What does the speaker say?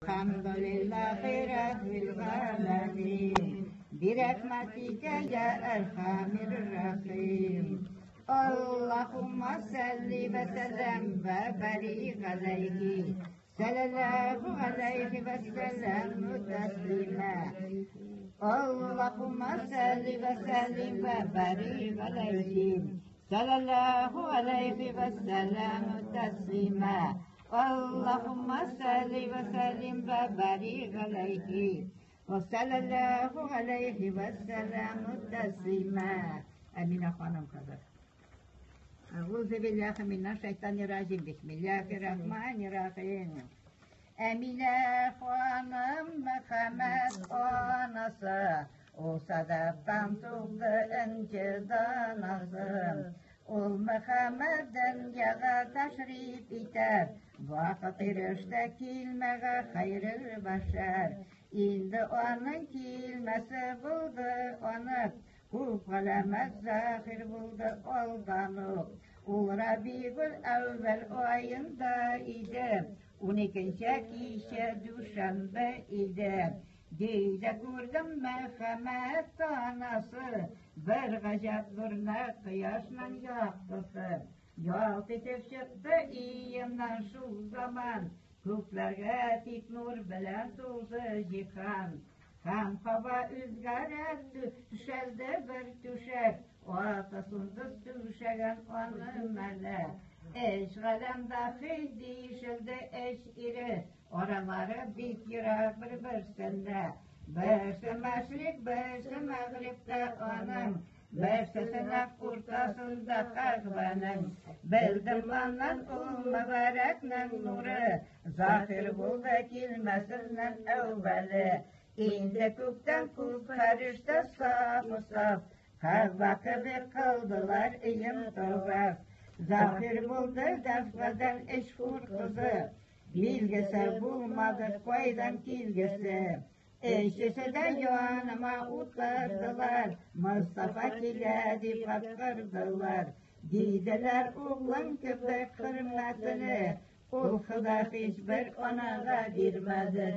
Elhamdülillahi Rabbil alemin. Birahmetike ya erhamir rahim. Allahümme salli ve sellem ve barik aleyhi. Sallallahu aleyhi ve sellem teslime. Allahümme salli ve sellim ve barik aleyhi. Sallallahu aleyhi ve sellem teslime. Allahümme salli ve sellim ve barik aleyhi ve sallallahu aleyhi ve sellem teslime. Emine Hanım kadar. Euzubillahimineşşeytanirracim. Bismillahirrahmanirrahim. Emine Hanım Mehmet anası, o sadaktan çıktı inci danası. Ol Muhammed'den yağa taşrif iter, vakit erişte kilmege hayrı başar. İndi onun kilmesi buldu onu, kul kalemez zahir buldu oldanı. Ol Rabi'ül evvel ayında idi, 12. kişi düşenbe idi. Deyde gördüm Mehmet anası, bir gacap nurna kıyaşla yaktısı. Yalt etip çıktı iyimden şu zaman, köklerge tik nur bilen tuzu yıkan. Hem hava üzgar etti, düşeldi bir düşek, ortasında düşegen onun mele. Eş kalem dahi değişildi eş iri, oraları bit yırar birbirinde. Birisi meşrik, birisi mağripte onun, birisine kurtasında kahvenin. Bildim onun mübareknin nuru, zahir buldu kilmesinden evveli. İndi kökten kuz karıştı saf saf, kahve gibi kıldılar iyim tavaf. Zahir buldu defkadan eşkur kızı, bilgisi bulmadı koydan kilgisi. Eşisi de yanıma utardılar, Mustafa kiledi patkırdılar. Giydiler oğlan gibi hürmetini, ul hıda hiçbir onağa girmedi.